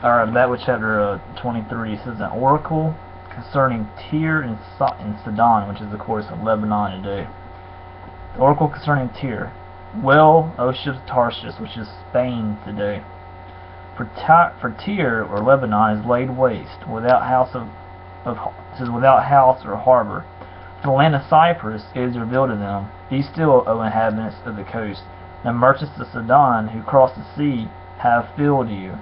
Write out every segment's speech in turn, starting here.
Alright, that was chapter 23. It says an oracle concerning Tyre and Sidon, which is of course in Lebanon today. The oracle concerning Tyre. Well, O ships of Tarshish, which is Spain today. For Tyre or Lebanon is laid waste, without house without house or harbor. For the land of Cyprus is revealed to them. Be still, O inhabitants of the coast. The merchants of Sidon who cross the sea have filled you.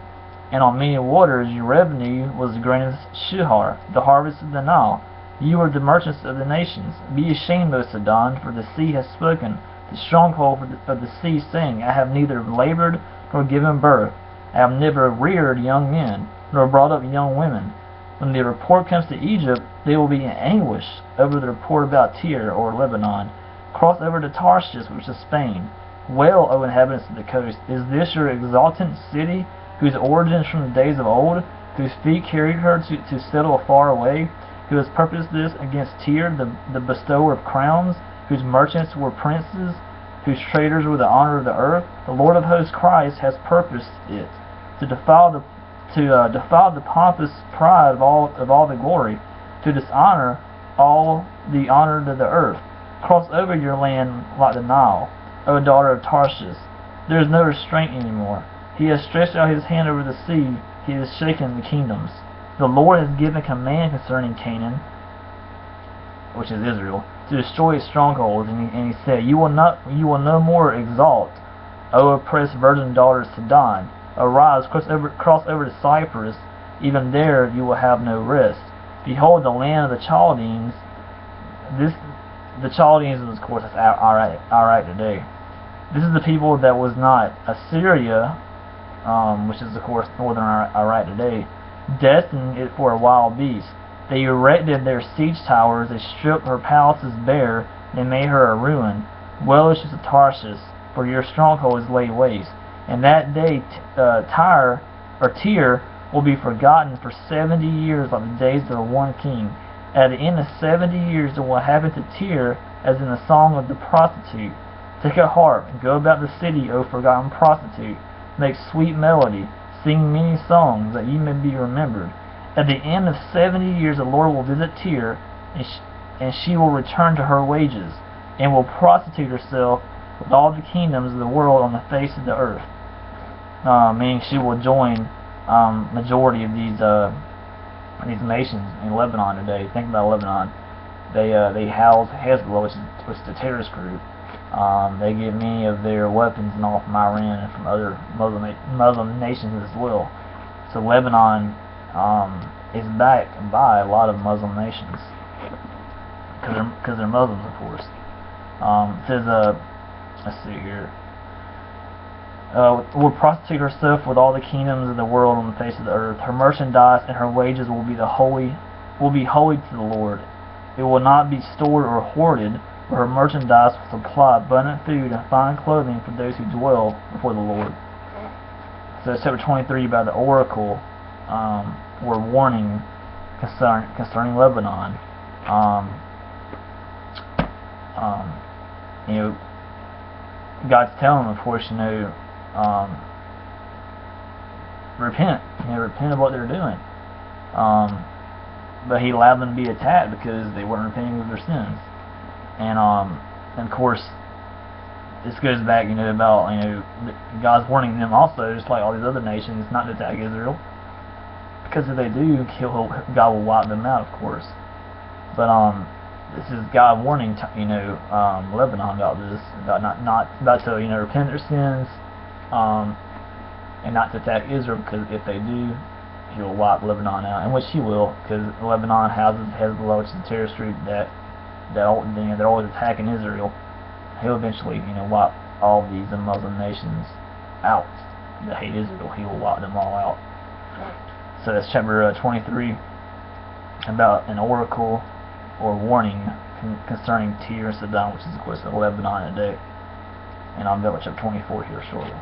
And on many waters your revenue was the grain of Shihar, the harvest of the Nile. You are the merchants of the nations. Be ashamed, O Sidon, for the sea has spoken. The stronghold of the sea saying, I have neither labored nor given birth. I have never reared young men, nor brought up young women. When the report comes to Egypt, they will be in anguish over the report about Tyre or Lebanon. Cross over to Tarshish, which is Spain. Well, O inhabitants of the coast, is this your exultant city, whose origins from the days of old, whose feet carried her to settle far away, who has purposed this against Tyre, the bestower of crowns, whose merchants were princes, whose traders were the honor of the earth? The Lord of hosts Christ has purposed it, to defile the pompous pride of all the glory, to dishonor all the honor of the earth. Cross over your land like the Nile, O daughter of Tarshish. There is no restraint anymore. He has stretched out his hand over the sea. He has shaken the kingdoms. The Lord has given command concerning Canaan, which is Israel, to destroy its strongholds. And he said, You will no more exalt, O oppressed virgin daughter of Sidon. Arise, cross over to Cyprus. Even there you will have no rest. Behold, the land of the Chaldeans. The Chaldeans, of course, is Iraq today. This is the people that was not Assyria, which is of course northern Iraq today, destined it for a wild beast. They erected their siege towers, they stripped her palaces bare, they made her a ruin. Well, is just a Tarshish, for your stronghold is laid waste. And that day Tyre will be forgotten for 70 years, like the days of one king. At the end of 70 years it will happen to Tyre as in the song of the prostitute. Take a harp, and go about the city, O forgotten prostitute. Make sweet melody, sing many songs, that ye may be remembered. At the end of 70 years the Lord will visit Tyre, and she will return to her wages, and will prostitute herself with all the kingdoms of the world on the face of the earth. Meaning she will join majority of these nations in Lebanon today. Think about Lebanon. They house Hezbollah, which is the terrorist group. They get many of their weapons and all from Iran and from other Muslim nations as well. So Lebanon is backed by a lot of Muslim nations because they're Muslims, of course. It says, let's see here. Will prostitute herself with all the kingdoms of the world on the face of the earth. Her merchandise and her wages will be holy to the Lord. It will not be stored or hoarded, but her merchandise will supply abundant food and fine clothing for those who dwell before the Lord. So chapter 23 about the oracle, or warning concerning Lebanon. You know, God's telling them, of course, repent. Repent of what they're doing. But He allowed them to be attacked because they weren't repenting of their sins. And of course, this goes back, about God's warning them also, just like all these other nations, not to attack Israel, because if they do, God will wipe them out, of course. But this is God warning, Lebanon about this, about to repent their sins, and not to attack Israel, because if they do, He will wipe Lebanon out, and which He will, because Lebanon houses Hezbollah, which is a terrorist group they're always attacking Israel. He'll eventually, wipe all these Muslim nations out that hate Israel. He will wipe them all out. So that's chapter 23 about an oracle or warning concerning Tyre and Sidon, which is of course Lebanon today. And I'll go with chapter 24 here shortly.